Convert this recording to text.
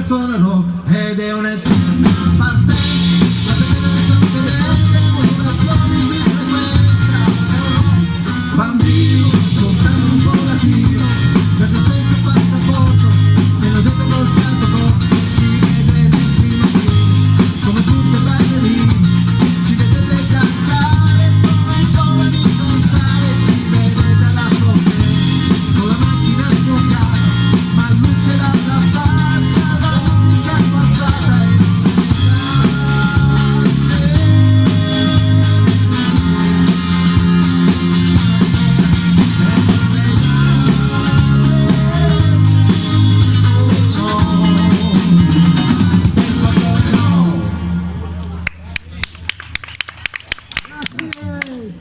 suona rock ed è un'eterna partenza. La pena di Santa Media, modulazioni di frequenza. Bambino, soltanto un po' latino, viaggia senza passaporto, me lo detto col fianco, ci vedete in prima fila, come tutte ballerine, ci vedete danzare come i giovani con sale, ci vedete alla fronte, con la macchina sbloccata, ma il luce l'altra fatta, la musica è passata e Grazie.